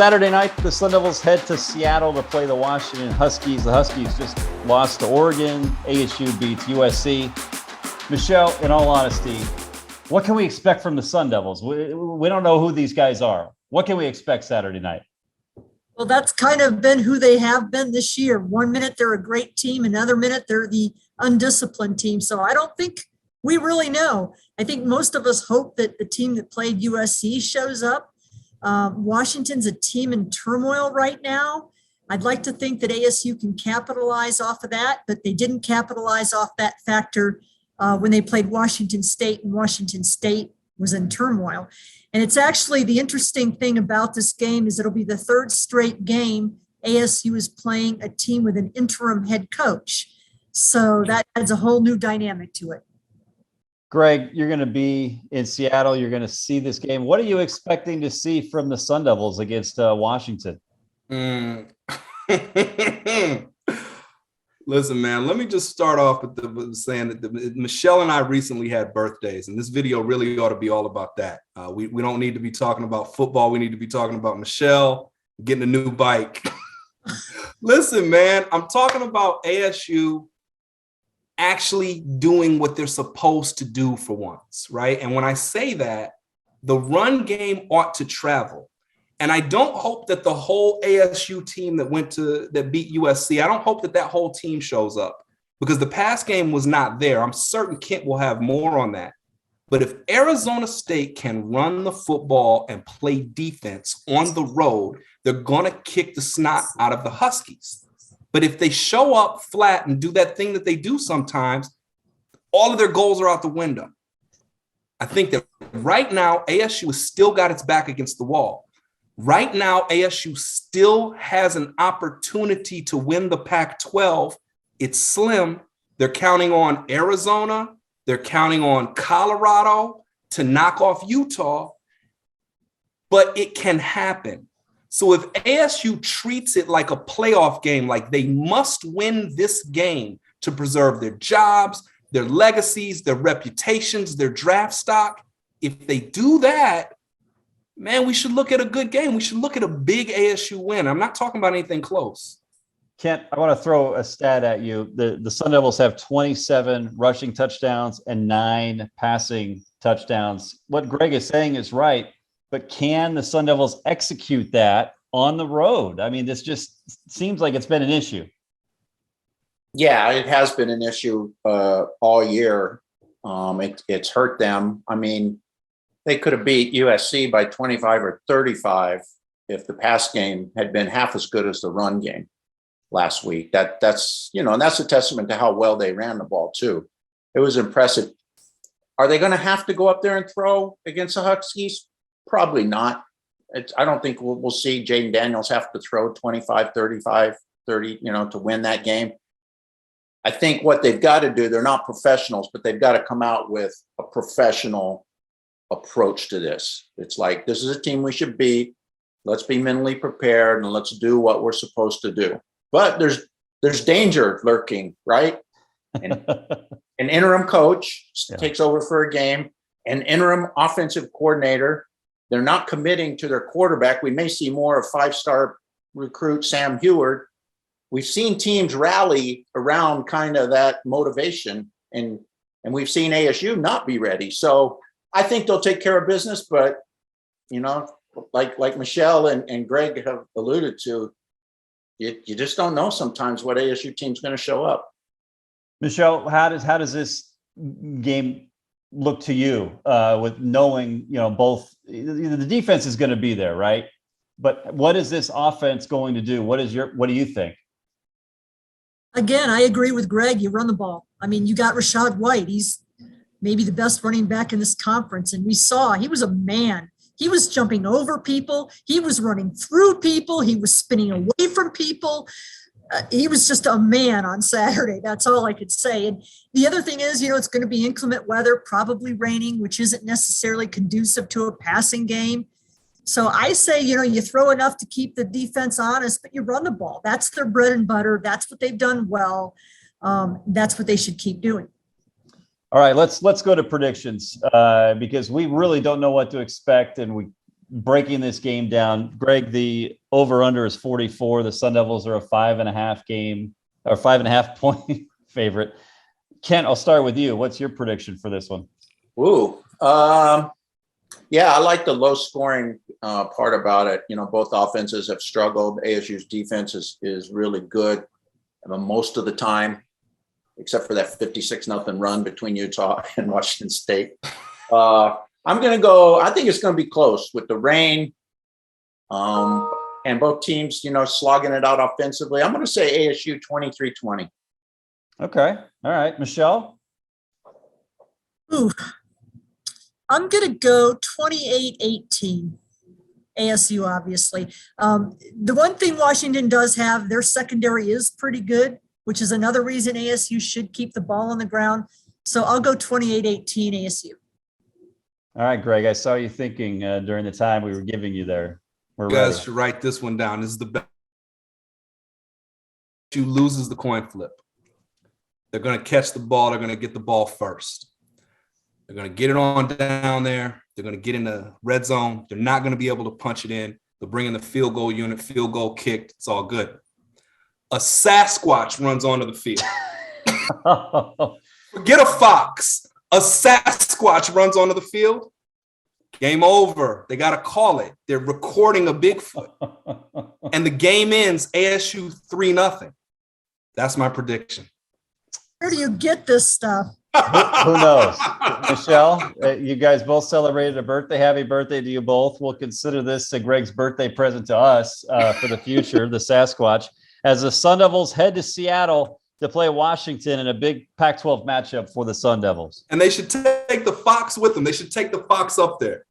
Saturday night, the Sun Devils head to Seattle to play the Washington Huskies. The Huskies just lost to Oregon. ASU beats USC. Michelle, in all honesty, what can we expect from the Sun Devils? We don't know who these guys are. What can we expect Saturday night? Well, that's kind of been who they have been this year. One minute they're a great team, another minute they're the undisciplined team. So I don't think we really know. I think most of us hope that the team that played USC shows up. Washington's a team in turmoil right now. I'd like to think that ASU can capitalize off of that, but they didn't capitalize off that factor when they played Washington State, and Washington State was in turmoil. And it's actually the interesting thing about this game is it'll be the third straight game ASU is playing a team with an interim head coach. So that adds a whole new dynamic to it. Greg, you're going to be in Seattle. You're going to see this game. What are you expecting to see from the Sun Devils against Washington? Listen, man, let me just start off with saying that Michelle and I recently had birthdays, and this video really ought to be all about that. We don't need to be talking about football. We need to be talking about Michelle getting a new bike. Listen, man, I'm talking about ASU actually doing what they're supposed to do for once, right? And when I say that, the run game ought to travel. And I don't hope that the whole ASU team that beat USC, I don't hope that whole team shows up because the pass game was not there. I'm certain Kent will have more on that. But if Arizona State can run the football and play defense on the road, they're going to kick the snot out of the Huskies. But if they show up flat and do that thing that they do sometimes, all of their goals are out the window. I think that right now, ASU has still got its back against the wall. Right now, ASU still has an opportunity to win the Pac-12. It's slim. They're counting on Arizona. They're counting on Colorado to knock off Utah. But it can happen. So if ASU treats it like a playoff game, like they must win this game to preserve their jobs, their legacies, their reputations, their draft stock, if they do that, man, we should look at a good game. We should look at a big ASU win. I'm not talking about anything close. Kent, I want to throw a stat at you. The Sun Devils have 27 rushing touchdowns and 9 passing touchdowns. What Greg is saying is right. But can the Sun Devils execute that on the road? I mean, this just seems like it's been an issue. Yeah, it has been an issue all year. It's hurt them. I mean, they could have beat USC by 25 or 35 if the pass game had been half as good as the run game last week. That's and that's a testament to how well they ran the ball too. It was impressive. Are they going to have to go up there and throw against the Huskies? Probably not. I don't think we'll see Jaden Daniels have to throw 25, 35, 30, to win that game. I think what they've got to do, they're not professionals, but they've got to come out with a professional approach to this. It's like, this is a team we should beat. Let's be mentally prepared and let's do what we're supposed to do. But there's danger lurking, right? And an interim coach takes over for a game, an interim offensive coordinator. They're not committing to their quarterback. We may see more of 5-star recruit Sam Heward. We've seen teams rally around kind of that motivation, and we've seen ASU not be ready. So I think they'll take care of business, but like Michelle and Greg have alluded to, you just don't know sometimes what ASU team's going to show up. Michelle, how does this game look to you with knowing, both the defense is going to be there, right? But what is this offense going to do? What do you think? Again, I agree with Greg. You run the ball. I mean, you got Rachaad White. He's maybe the best running back in this conference. And we saw he was a man. He was jumping over people. He was running through people. He was spinning away from people. He was just a man on Saturday. That's all I could say. And the other thing is, it's going to be inclement weather, probably raining, which isn't necessarily conducive to a passing game. So I say, you throw enough to keep the defense honest, but you run the ball. That's their bread and butter. That's what they've done well. That's what they should keep doing. All right, let's go to predictions because we really don't know what to expect, and we breaking this game down. Greg, the over-under is 44. The Sun Devils are a 5.5 point favorite. Kent, I'll start with you. What's your prediction for this one? Ooh, yeah, I like the low scoring part about it. You know, both offenses have struggled. ASU's defense is really good most of the time, except for that 56-0 run between Utah and Washington State. I'm going to go, I think it's going to be close with the rain and both teams, you know, slogging it out offensively. I'm going to say ASU 23-20. Okay. All right. Michelle? Ooh, I'm going to go 28-18. ASU, obviously. The one thing Washington does have, their secondary is pretty good, which is another reason ASU should keep the ball on the ground. So I'll go 28-18 ASU. All right, Greg, I saw you thinking during the time we were giving you there. We're You guys ready. should write this one down. This is the best. ASU loses the coin flip. They're going to catch the ball. They're going to get the ball first. They're going to get it on down there. They're going to get in the red zone. They're not going to be able to punch it in. They'll bring in the field goal unit, field goal kicked. It's all good. A Sasquatch runs onto the field. Forget a fox. A Sasquatch runs onto the field. Game over. They got to call it. They're recording a Bigfoot. And the game ends ASU 3-0. That's my prediction. Where do you get this stuff? Who knows? Michelle, you guys both celebrated a birthday. Happy birthday to you both. We'll consider this Greg's birthday present to us for the future, the Sasquatch, as the Sun Devils head to Seattle to play Washington in a big Pac-12 matchup for the Sun Devils. And they should take the fox with them. They should take the fox up there.